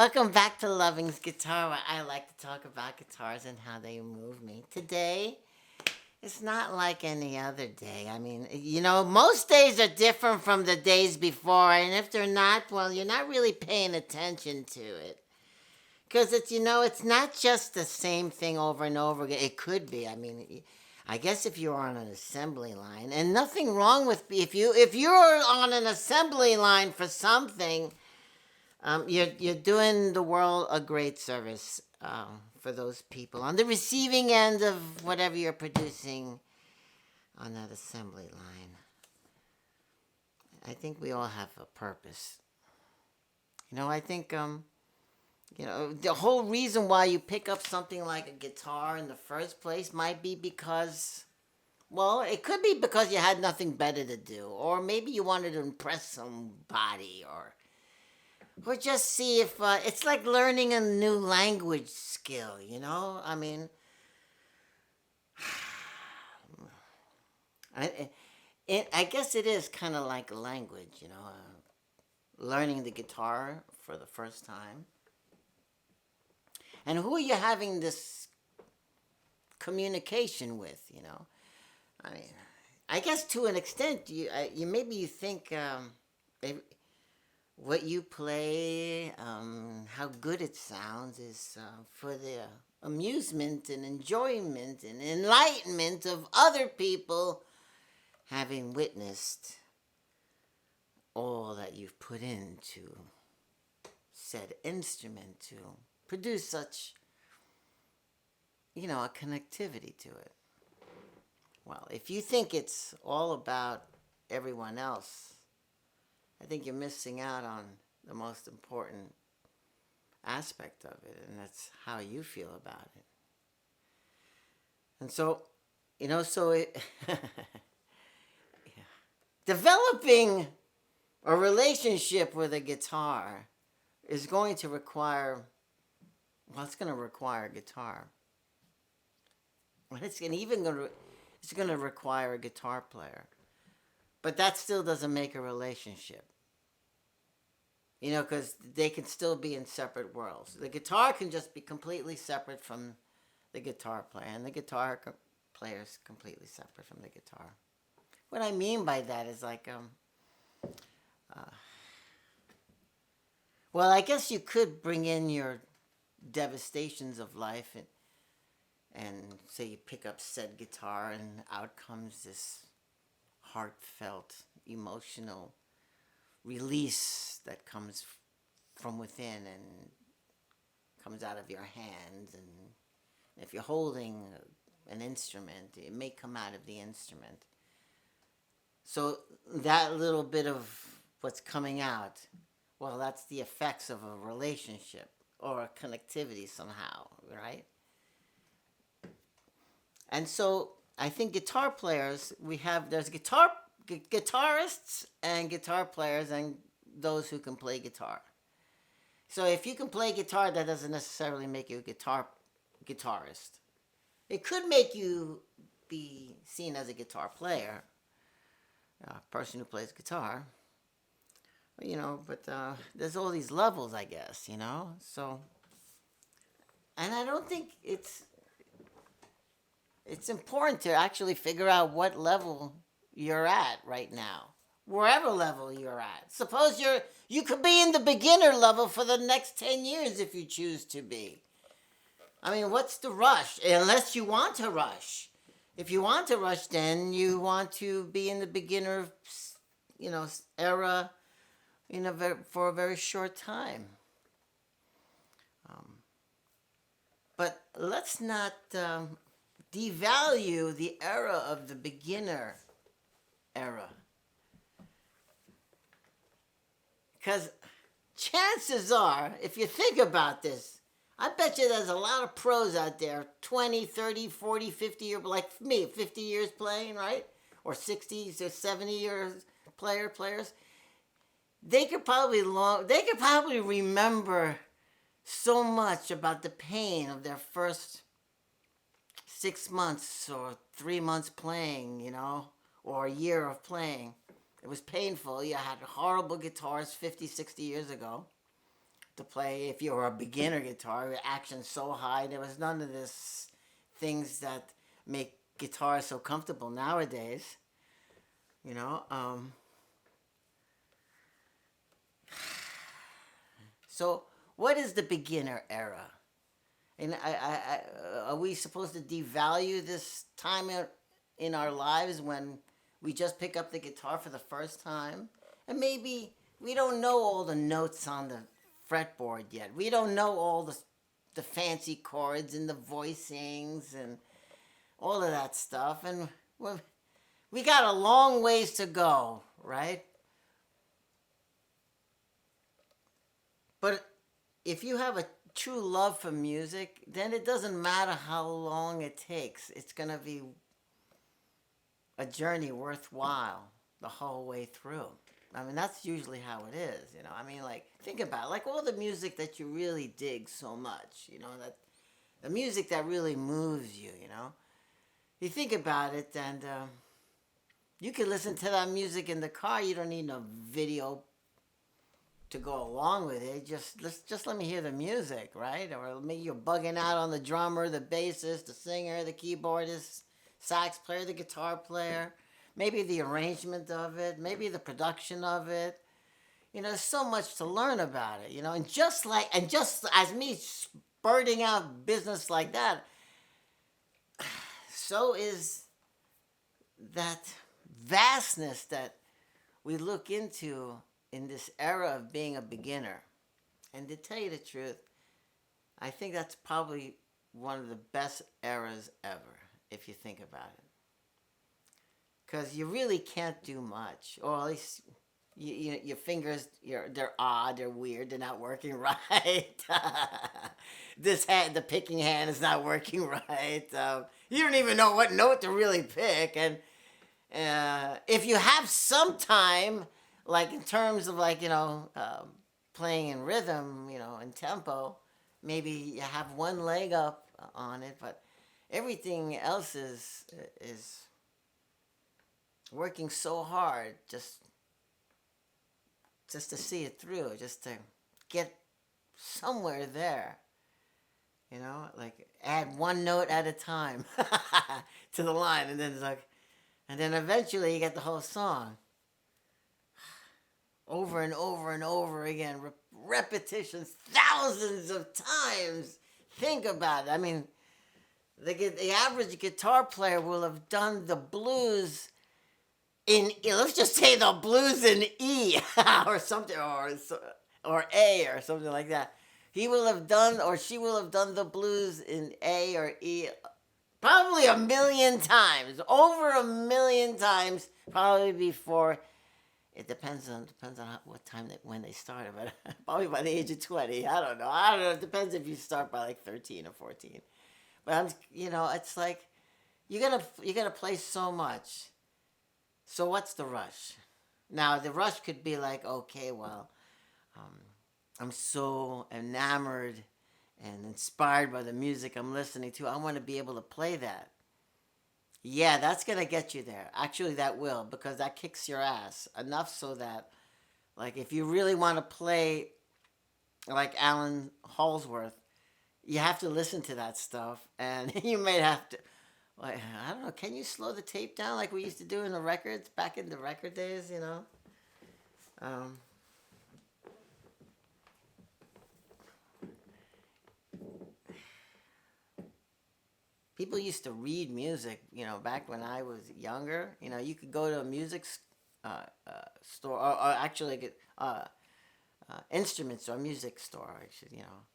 Welcome back to Loving's Guitar, where I like to talk about guitars and how they move me. Today, it's not like any other day. I mean, most days are different from the days before, and if they're not, well, you're not really paying attention to it. Because it's not just the same thing over and over again. It could be. I mean, I guess if you're on an assembly line, and nothing wrong with if you're on an assembly line for something, you're doing the world a great service for those people on the receiving end of whatever you're producing on that assembly line. I think we all have a purpose. I think the whole reason why you pick up something like a guitar in the first place might be because, well, it could be because you had nothing better to do, or maybe you wanted to impress somebody, or just see if it's like learning a new language skill. I mean, I, I guess it is kind of like a language, learning the guitar for the first time. And who are you having this communication with? I mean, I guess to an extent, you maybe you think what you play, how good it sounds is for the amusement and enjoyment and enlightenment of other people having witnessed all that you've put into said instrument to produce such, a connectivity to it. Well, if you think it's all about everyone else, I think you're missing out on the most important aspect of it, and that's how you feel about it. And so, yeah. Developing a relationship with a guitar is going to require, well, it's going to require a guitar. It's going to require a guitar player. But that still doesn't make a relationship. Because they can still be in separate worlds. The guitar can just be completely separate from the guitar player, and the guitar player is completely separate from the guitar. What I mean by that is like, well, I guess you could bring in your devastations of life and say you pick up said guitar, and out comes this heartfelt, emotional release that comes from within and comes out of your hands. And if you're holding an instrument, it may come out of the instrument. So that little bit of what's coming out, well, that's the effects of a relationship or a connectivity somehow, right? And so I think guitar players, there's guitarists and guitar players and those who can play guitar. So if you can play guitar, that doesn't necessarily make you a guitarist. It could make you be seen as a guitar player, a person who plays guitar. But there's all these levels, I guess, So, and I don't think it's important to actually figure out what level you're at right now, wherever level you're at. Suppose you could be in the beginner level for the next 10 years if you choose to be. I mean, what's the rush? Unless you want to rush. If you want to rush, then you want to be in the beginner, era, for a very short time. But let's not devalue the era of the beginner era. Because chances are, if you think about this, I bet you there's a lot of pros out there, 20, 30, 40, 50 years, like me, 50 years playing, right? Or 60 or 70 years players. They could probably remember so much about the pain of their first 6 months or 3 months playing, or a year of playing. It was painful. You had horrible guitars 50, 60 years ago. to play. If you were a beginner guitar, action so high. There was none of this things that make guitar so comfortable nowadays. You know. So, what is the beginner era? And are we supposed to devalue this time in our lives when we just pick up the guitar for the first time? And maybe we don't know all the notes on the fretboard yet. We don't know all the fancy chords and the voicings and all of that stuff. And we got a long ways to go, right? But if you have a true love for music, then it doesn't matter how long it takes. It's going to be a journey worthwhile the whole way through. I mean, that's usually how it is, you know. I mean, like, think about it. Like all the music that you really dig so much, you know, that the music that really moves you, you know. You think about it, and you can listen to that music in the car. You don't need no video to go along with it. Just let me hear the music, right? Or maybe you're bugging out on the drummer, the bassist, the singer, the keyboardist, sax player, the guitar player, maybe the arrangement of it, maybe the production of it. You know, there's so much to learn about it, you know. And just as me spurting out business like that, so is that vastness that we look into in this era of being a beginner. And to tell you the truth, I think that's probably one of the best eras ever, if you think about it. Because you really can't do much, or at least your fingers, they're odd, they're weird, they're not working right. This hand, the picking hand is not working right. You don't even know what note to really pick, and if you have some time, like in terms of like playing in rhythm, you know, in tempo, maybe you have one leg up on it, but everything else is working so hard just to see it through, just to get somewhere there. You know, like add one note at a time to the line, and then it's like, and then eventually you get the whole song over and over and over again, repetitions, thousands of times. Think about it. I mean, the average guitar player will have done the blues in, let's just say the blues in E or something, or A or something like that. He will have done, or she will have done the blues in A or E probably a million times, over a million times, probably before. It depends on what time when they started, but probably by the age of 20. I don't know. It depends if you start by like 13 or 14. But it's like you're gonna play so much. So what's the rush? Now the rush could be like, okay, well, um, I'm so enamored and inspired by the music I'm listening to. I want to be able to play that. Yeah, that's gonna get you there. Actually, that will, because that kicks your ass enough so that, like, if you really want to play like Alan Holsworth, you have to listen to that stuff, and you may have to. Like, I don't know. Can you slow the tape down like we used to do in the records back in the record days? You know. Um, People used to read music, you know, back when I was younger. You know, you could go to a music store, or actually get instruments or music store, actually, you know,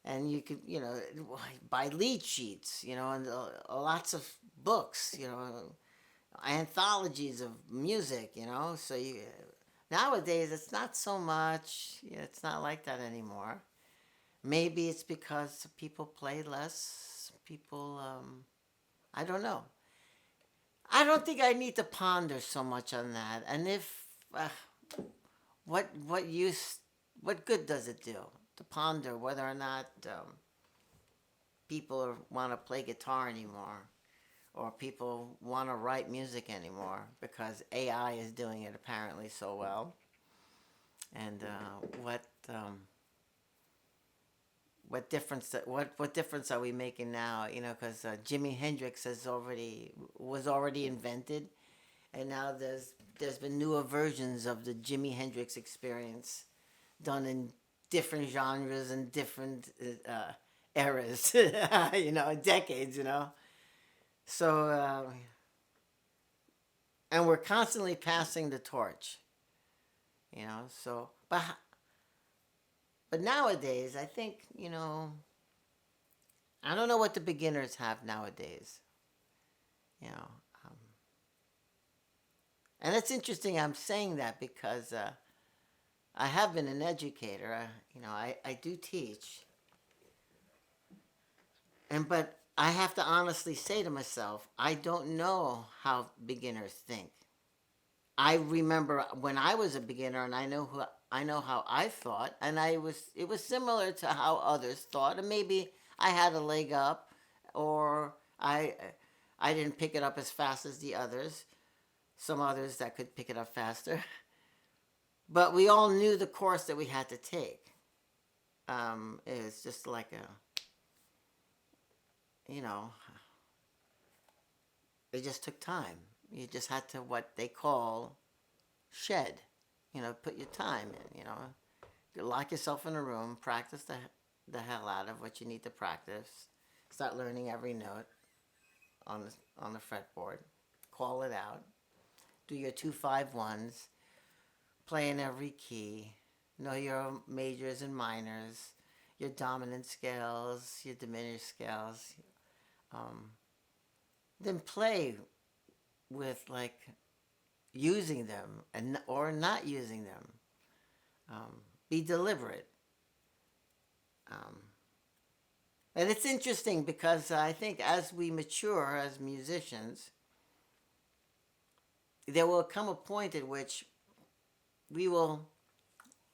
and you could, you know, buy lead sheets, you know, and lots of books, you know, anthologies of music, you know. So nowadays it's not so much. You know, it's not like that anymore. Maybe it's because people play less. People, I don't know. I don't think I need to ponder so much on that. And if what use, what good does it do to ponder whether or not people want to play guitar anymore, or people want to write music anymore because AI is doing it apparently so well? And what? what difference are we making now? You know, because Jimi Hendrix was already invented, and now there's been newer versions of the Jimi Hendrix experience done in different genres and different eras, you know, decades, you know. So, and we're constantly passing the torch, you know. So, but nowadays, I think, you know, I don't know what the beginners have nowadays, you know. Um, and it's interesting I'm saying that because I have been an educator. You know, I do teach, but I have to honestly say to myself, I don't know how beginners think. I remember when I was a beginner, and I know how I thought, and it was similar to how others thought, and maybe I had a leg up, or I didn't pick it up as fast as the others. Some others that could pick it up faster, but we all knew the course that we had to take. It was just like you know, it just took time. You just had to what they call shed. You know, put your time in. You know, you lock yourself in a room, practice the hell out of what you need to practice. Start learning every note on the fretboard. Call it out. Do your 2-5-1s. Play in every key. Know your majors and minors. Your dominant scales, your diminished scales. Um, then play with like using them and or not using them. Be deliberate. Um, and it's interesting because I think as we mature as musicians, there will come a point at which we will,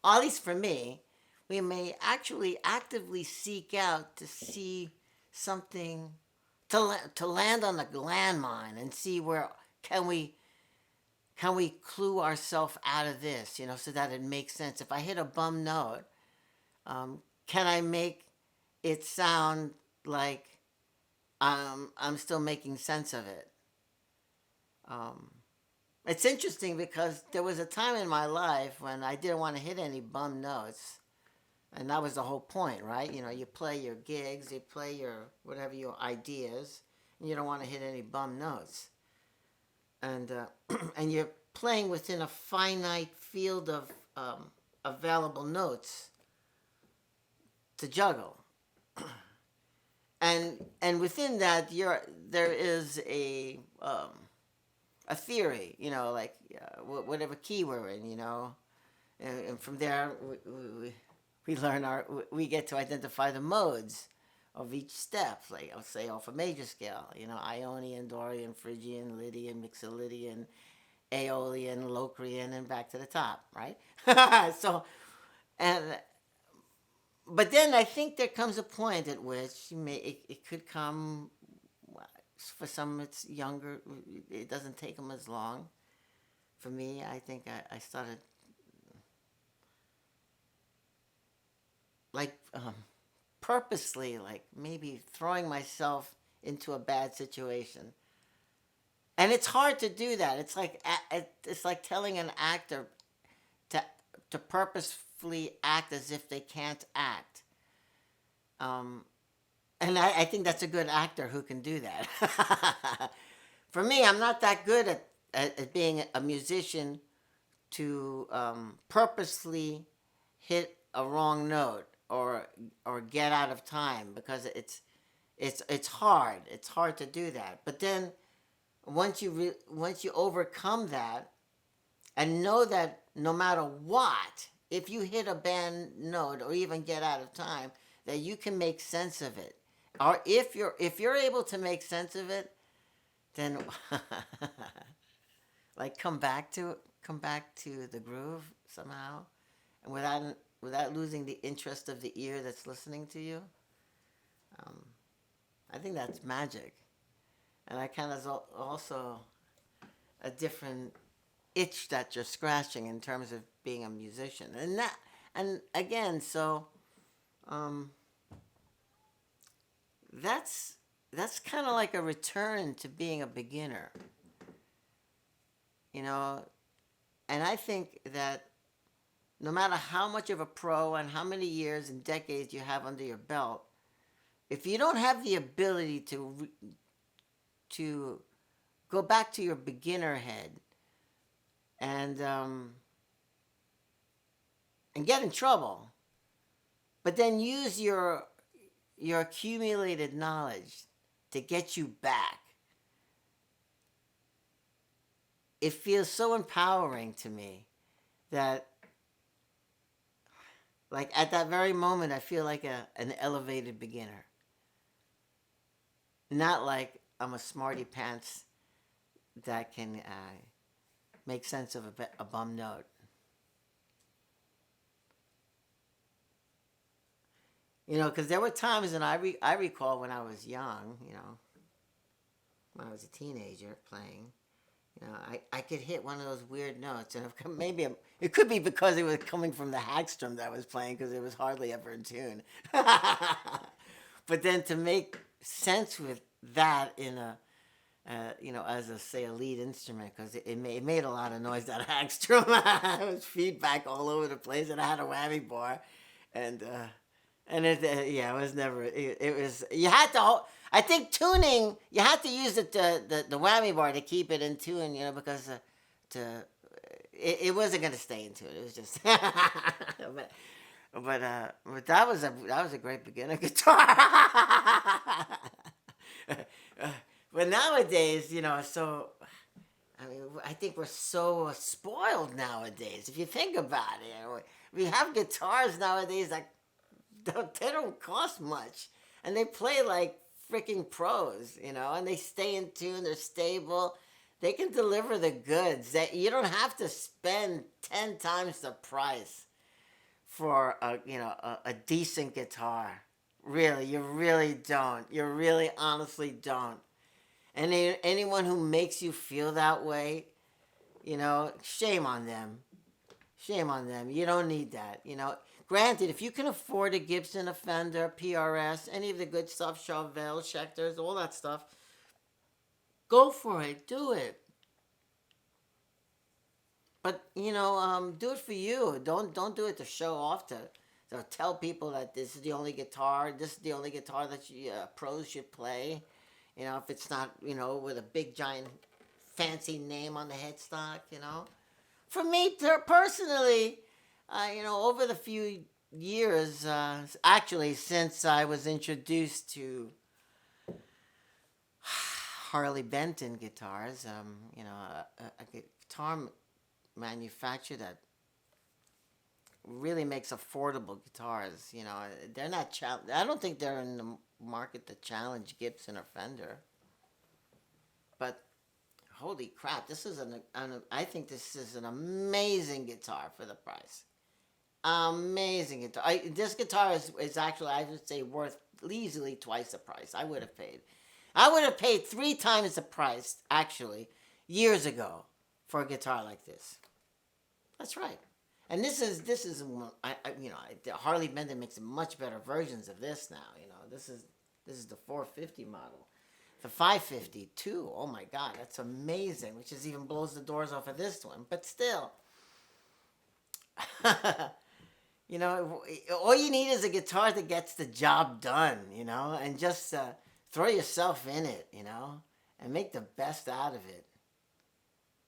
at least for me, we may actually actively seek out to see something to land on the landmine and see where can we can we clue ourselves out of this, you know, so that it makes sense. If I hit a bum note, can I make it sound like I'm still making sense of it? Um, it's interesting because there was a time in my life when I didn't want to hit any bum notes, and that was the whole point, right? You know, you play your gigs, you play your whatever your ideas, and you don't want to hit any bum notes, and and you're playing within a finite field of available notes to juggle, and within that, there is a theory, you know, like whatever key we're in, you know, and from there we learn we get to identify the modes of each step. Like I'll say off a major scale, you know, Ionian, Dorian, Phrygian, Lydian, Mixolydian, Aeolian, Locrian, and back to the top, right? So, and but then I think there comes a point at which it could come. For some, it's younger. It doesn't take them as long. For me, I think I started like purposely, like maybe throwing myself into a bad situation, and it's hard to do that. It's like telling an actor to purposefully act as if they can't act. Um, and I think that's a good actor who can do that. For me, I'm not that good at being a musician to purposely hit a wrong note or get out of time because it's hard. It's hard to do that. But then once you overcome that and know that no matter what, if you hit a bad note or even get out of time, that you can make sense of it. Or if you're able to make sense of it, then like come back to the groove somehow, and without losing the interest of the ear that's listening to you. Um, I think that's magic, and I kind of also a different itch that you're scratching in terms of being a musician, and again, so um, that's that's kind of like a return to being a beginner, you know. And I think that no matter how much of a pro and how many years and decades you have under your belt, if you don't have the ability to go back to your beginner head and and get in trouble, but then use your accumulated knowledge to get you back, it feels so empowering to me that, like, at that very moment I feel like an elevated beginner, not like I'm a smarty pants that can make sense of a bum note. You know, because there were times, and I recall when I was young, you know, when I was a teenager playing, you know, I could hit one of those weird notes, and maybe it could be because it was coming from the Hagstrom that I was playing, because it was hardly ever in tune. But then to make sense with that in a you know, as a say a lead instrument, because it made a lot of noise. That Hagstrom, it was feedback all over the place, and I had a whammy bar, and it yeah, it was never it was you had to. I think tuning, you had to use the whammy bar to keep it in tune, you know, because to it wasn't gonna stay in tune. It was just but that was a great beginner guitar. But nowadays, you know, so I mean, I think we're so spoiled nowadays. If you think about it, you know, we have guitars nowadays that they don't cost much, and they play like freaking pros, you know, and they stay in tune. They're stable. They can deliver the goods. That you don't have to spend 10 times the price for a a decent guitar. Really, you really don't. You really honestly don't. And anyone who makes you feel that way, you know, shame on them. Shame on them. You don't need that. You know, granted, if you can afford a Gibson, a Fender, PRS, any of the good stuff, Chauvel, Schecters, all that stuff, go for it. Do it. But you know, do it for you. Don't do it to show off to tell people that this is the only guitar. This is the only guitar that pros should play. You know, if it's not, you know, with a big giant fancy name on the headstock. You know, for me personally, you know, over the few years, actually since I was introduced to Harley Benton guitars, you know, a guitar manufacturer that really makes affordable guitars. You know, they're not. I don't think they're in the market to challenge Gibson or Fender. But holy crap, this is I think this is an amazing guitar for the price. Amazing guitar. This guitar is actually, I would say, worth easily twice the price I would have paid. I would have paid 3 times the price, actually, years ago, for a guitar like this. That's right. And this is you know, Harley Benton makes much better versions of this now. You know, this is the 450 model, the 550 too. Oh my God, that's amazing. Which is even blows the doors off of this one. But still, you know, all you need is a guitar that gets the job done. You know, and just throw yourself in it. You know, and make the best out of it.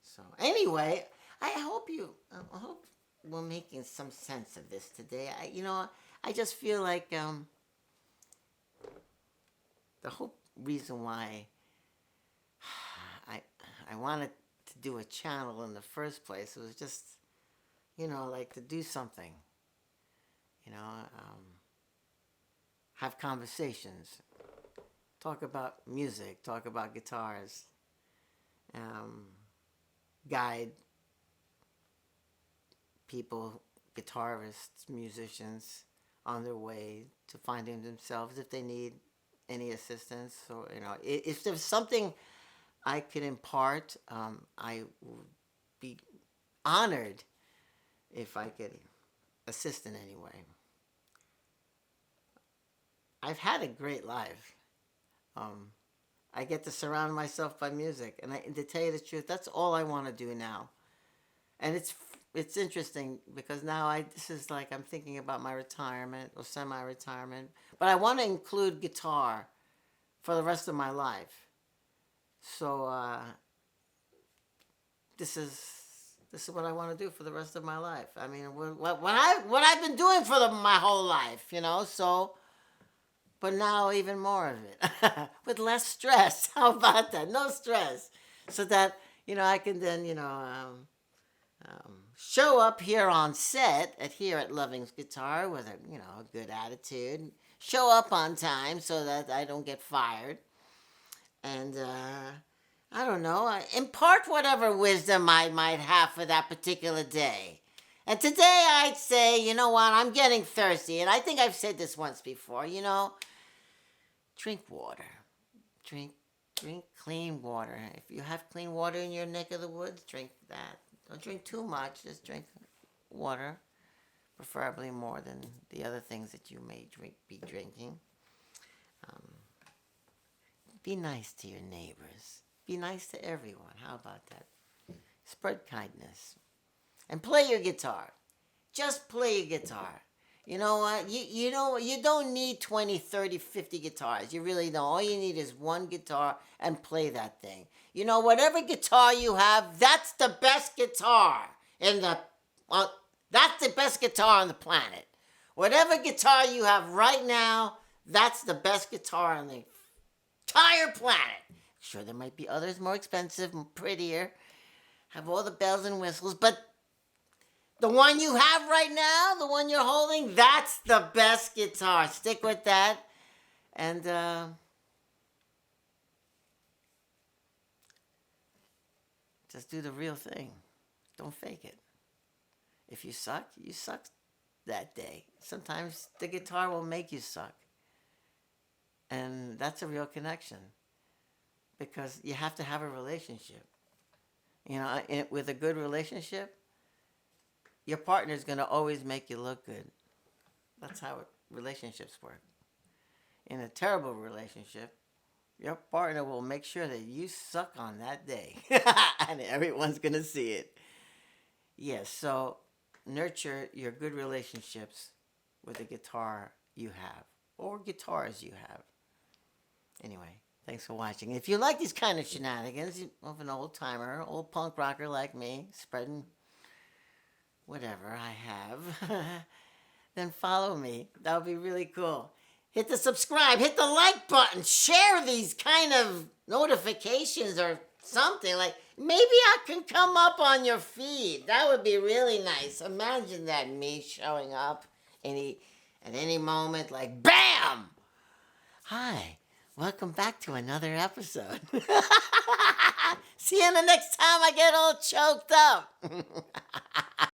So anyway, I hope we're making some sense of this today. You know, I just feel like the whole reason why I I wanted to do a channel in the first place was just, you know, like to do something. You know, have conversations, talk about music, talk about guitars, um, guide people, guitarists, musicians, on their way to finding themselves if they need any assistance. Or, you know, if there's something I could impart, I would be honored if I could assist in any way. I've had a great life. Um, I get to surround myself by music, and to tell you the truth, that's all I want to do now. And it's interesting because now I this is like I'm thinking about my retirement or semi-retirement, but I want to include guitar for the rest of my life. So this is this is what I want to do for the rest of my life. I mean, what I've been doing for my whole life, you know. So, but now even more of it with less stress. How about that? No stress, so that I can then show up here on set here at Loving's Guitar with a good attitude. Show up on time so that I don't get fired, and I don't know, impart whatever wisdom I might have for that particular day. And today I'd say, you know what, I'm getting thirsty, and I think I've said this once before. Drink water, drink drink clean water. If you have clean water in your neck of the woods, drink that. Don't drink too much. Just drink water, preferably more than the other things that you may be drinking. Um, be nice to your neighbors. Be nice to everyone. How about that? Spread kindness. And play your guitar. Just play your guitar. You know what? You don't need 20, 30, 50 guitars. You really don't. All you need is one guitar and play that thing. Whatever guitar you have, that's the best guitar that's the best guitar on the planet. Whatever guitar you have right now, that's the best guitar on the entire planet. Sure, there might be others more expensive and prettier, have all the bells and whistles, but the one you have right now, the one you're holding, that's the best guitar. Stick with that. And just do the real thing. Don't fake it. If you suck, you suck that day. Sometimes the guitar will make you suck. And that's a real connection. Because you have to have a relationship. With a good relationship, your partner is going to always make you look good. That's how relationships work. In a terrible relationship, your partner will make sure that you suck on that day. And everyone's going to see it. Yes, so nurture your good relationships with the guitar you have. Or guitars you have. Anyway, thanks for watching. If you like these kind of shenanigans of an old timer, old punk rocker like me, spreading whatever I have, then follow me. That would be really cool. Hit the subscribe, hit the like button, share these kind of notifications or something. Like, maybe I can come up on your feed. That would be really nice. Imagine that, me showing up at any moment, like, BAM! Hi, welcome back to another episode. See you the next time I get all choked up.